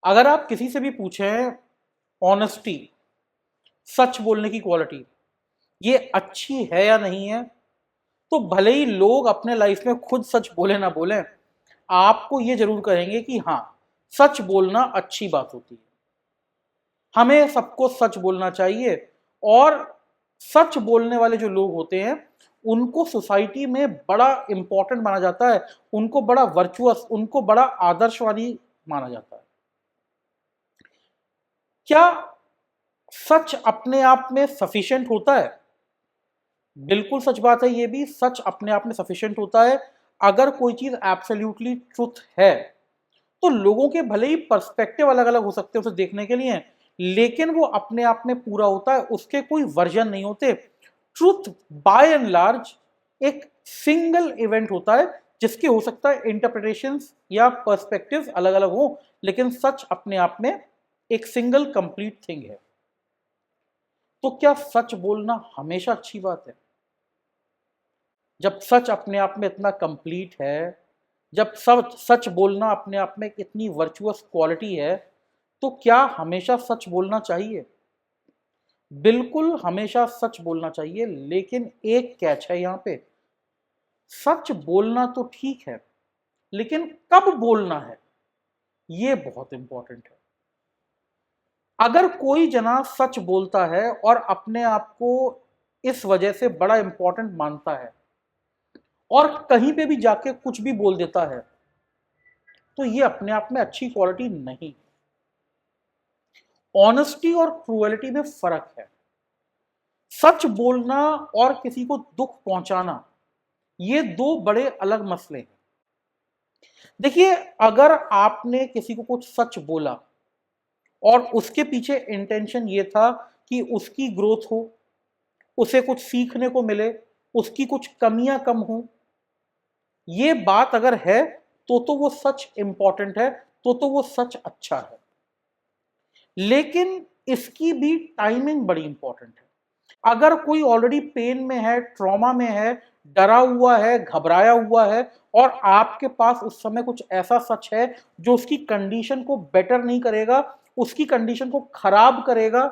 अगर आप किसी से भी पूछें ऑनेस्टी, सच बोलने की क्वालिटी ये अच्छी है या नहीं है, तो भले ही लोग अपने लाइफ में खुद सच बोले ना बोले, आपको ये जरूर कहेंगे कि हाँ, सच बोलना अच्छी बात होती है। हमें सबको सच बोलना चाहिए। और सच बोलने वाले जो लोग होते हैं उनको सोसाइटी में बड़ा इंपॉर्टेंट माना जाता है, उनको बड़ा वर्चुअस, उनको बड़ा आदर्शवादी माना जाता है। क्या सच अपने आप में सफिशिएंट होता है? बिल्कुल सच बात है, ये भी सच अपने आप में सफिशिएंट होता है। अगर कोई चीज एब्सोल्युटली ट्रुथ है तो लोगों के भले ही पर्सपेक्टिव अलग अलग हो सकते हैं उसे देखने के लिए, लेकिन वो अपने आप में पूरा होता है, उसके कोई वर्जन नहीं होते। ट्रुथ बाय एंड लार्ज एक सिंगल इवेंट होता है जिसके हो सकता है इंटरप्रिटेशंस या पर्सपेक्टिव्स अलग अलग हो, लेकिन सच अपने आप में एक सिंगल कंप्लीट थिंग है। तो क्या सच बोलना हमेशा अच्छी बात है? जब सच अपने आप में इतना कंप्लीट है, जब सब सच बोलना अपने आप में इतनी वर्चुअस क्वालिटी है, तो क्या हमेशा सच बोलना चाहिए? बिल्कुल हमेशा सच बोलना चाहिए, लेकिन एक कैच है यहाँ पे। सच बोलना तो ठीक है, लेकिन कब बोलना है ये बहुत इंपॉर्टेंट है। अगर कोई जना सच बोलता है और अपने आप को इस वजह से बड़ा इंपॉर्टेंट मानता है और कहीं पे भी जाके कुछ भी बोल देता है, तो ये अपने आप में अच्छी क्वालिटी नहीं। ऑनेस्टी और क्रूएलिटी में फर्क है। सच बोलना और किसी को दुख पहुंचाना ये दो बड़े अलग मसले हैं। देखिए, अगर आपने किसी को कुछ सच बोला और उसके पीछे इंटेंशन ये था कि उसकी ग्रोथ हो, उसे कुछ सीखने को मिले, उसकी कुछ कमियां कम हो, ये बात अगर है तो वो सच इंपॉर्टेंट है, तो वो सच अच्छा है। लेकिन इसकी भी टाइमिंग बड़ी इंपॉर्टेंट है। अगर कोई ऑलरेडी पेन में है, ट्रॉमा में है, डरा हुआ है, घबराया हुआ है, और आपके पास उस समय कुछ ऐसा सच है जो उसकी कंडीशन को बेटर नहीं करेगा, उसकी कंडीशन को खराब करेगा,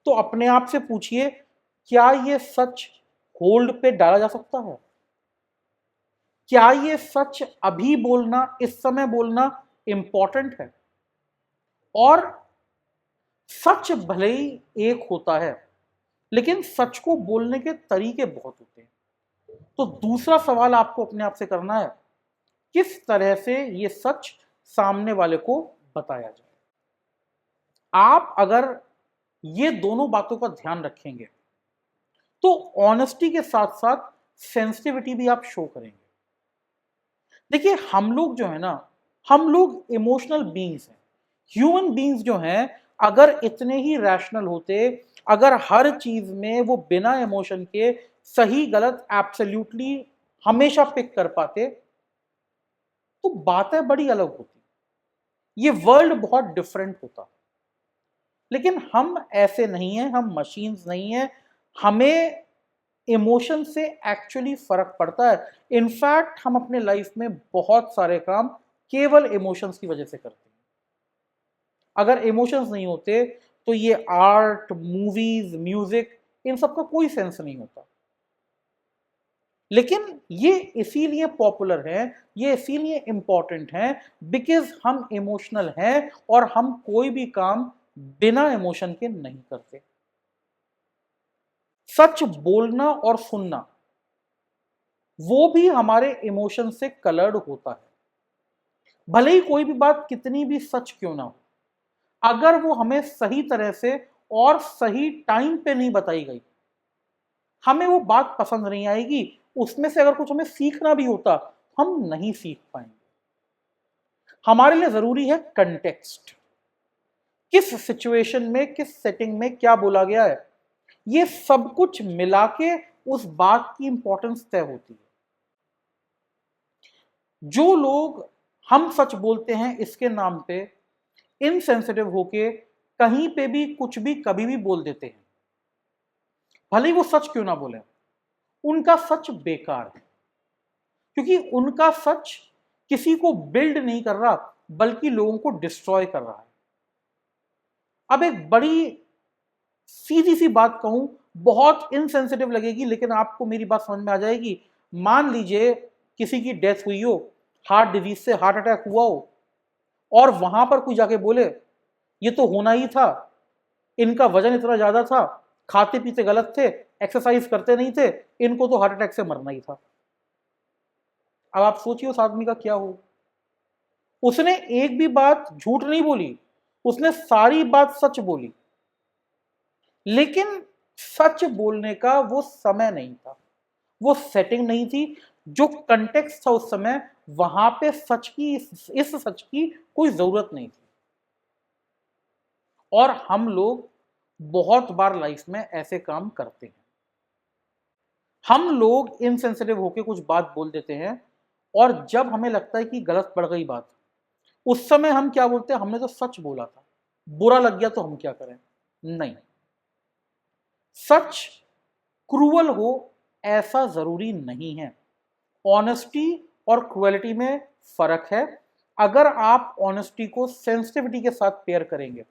तो अपने आप से पूछिए, क्या यह सच होल्ड पे डाला जा सकता है? क्या यह सच अभी बोलना, इस समय बोलना इंपॉर्टेंट है? और सच भले ही एक होता है, लेकिन सच को बोलने के तरीके बहुत होते हैं। तो दूसरा सवाल आपको अपने आप से करना है, किस तरह से ये सच सामने वाले को बताया जाए। आप अगर ये दोनों बातों का ध्यान रखेंगे तो ऑनेस्टी के साथ साथ सेंसिटिविटी भी आप शो करेंगे। देखिए, हम लोग जो है ना, हम लोग इमोशनल बीइंग्स हैं। ह्यूमन बीइंग्स जो हैं, अगर इतने ही रैशनल होते, अगर हर चीज में वो बिना इमोशन के सही गलत एब्सोल्युटली हमेशा पिक कर पाते, तो बातें बड़ी अलग होती, ये वर्ल्ड बहुत डिफरेंट होता। लेकिन हम ऐसे नहीं हैं, हम मशीन्स नहीं हैं। हमें इमोशन से एक्चुअली फर्क पड़ता है। इनफैक्ट हम अपने लाइफ में बहुत सारे काम केवल इमोशंस की वजह से करते हैं। अगर इमोशंस नहीं होते तो ये आर्ट, मूवीज, म्यूजिक, इन सब का कोई सेंस नहीं होता। लेकिन ये इसीलिए पॉपुलर है, ये इसीलिए इंपॉर्टेंट है, बिकॉज हम इमोशनल हैं और हम कोई भी काम बिना इमोशन के नहीं करते। सच बोलना और सुनना वो भी हमारे इमोशन से कलर्ड होता है। भले ही कोई भी बात कितनी भी सच क्यों ना हो, अगर वो हमें सही तरह से और सही टाइम पे नहीं बताई गई, हमें वो बात पसंद नहीं आएगी। उसमें से अगर कुछ हमें सीखना भी होता, हम नहीं सीख पाएंगे। हमारे लिए जरूरी है कंटेक्स्ट, किस सिचुएशन में, किस सेटिंग में क्या बोला गया है, ये सब कुछ मिला के उस बात की इंपॉर्टेंस तय होती है। जो लोग हम सच बोलते हैं इसके नाम पे इनसेंसिटिव होके कहीं पे भी कुछ भी कभी भी बोल देते हैं, भले ही वो सच क्यों ना बोले, उनका सच बेकार है। क्योंकि उनका सच किसी को बिल्ड नहीं कर रहा, बल्कि लोगों को डिस्ट्रॉय कर रहा है। अब एक बड़ी सीधी सी बात कहूं, बहुत इनसेंसिटिव लगेगी, लेकिन आपको मेरी बात समझ में आ जाएगी। मान लीजिए किसी की डेथ हुई हो, हार्ट डिजीज से हार्ट अटैक हुआ हो, और वहां पर कोई जाके बोले ये तो होना ही था, इनका वजन इतना ज्यादा था, खाते पीते गलत थे, एक्सरसाइज करते नहीं थे, इनको तो हार्ट अटैक से मरना ही था। अब आप सोचिए उस आदमी का क्या हो। उसने एक भी बात झूठ नहीं बोली, उसने सारी बात सच बोली, लेकिन सच बोलने का वो समय नहीं था, वो सेटिंग नहीं थी, जो कंटेक्स्ट था उस समय, वहां पे सच की, इस सच की कोई जरूरत नहीं थी। और हम लोग बहुत बार लाइफ में ऐसे काम करते हैं। हम लोग इनसेंसिटिव होकर कुछ बात बोल देते हैं, और जब हमें लगता है कि गलत पड़ गई बात, उस समय हम क्या बोलते हैं, हमने तो सच बोला था, बुरा लग गया तो हम क्या करें। नहीं, सच क्रूअल हो ऐसा जरूरी नहीं है। ऑनेस्टी और क्रुएलिटी में फर्क है। अगर आप ऑनेस्टी को सेंसिटिविटी के साथ पेयर करेंगे,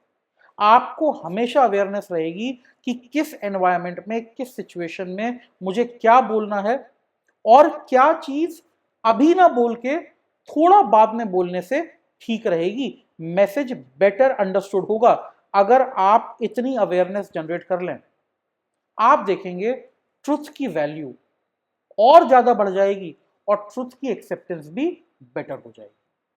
आपको हमेशा अवेयरनेस रहेगी कि किस एनवायरनमेंट में, किस सिचुएशन में मुझे क्या बोलना है, और क्या चीज अभी ना बोल के थोड़ा बाद में बोलने से ठीक रहेगी। मैसेज बेटर अंडरस्टूड होगा अगर आप इतनी अवेयरनेस जनरेट कर लें। आप देखेंगे ट्रुथ की वैल्यू और ज्यादा बढ़ जाएगी, और ट्रुथ की एक्सेप्टेंस भी बेटर हो जाएगी।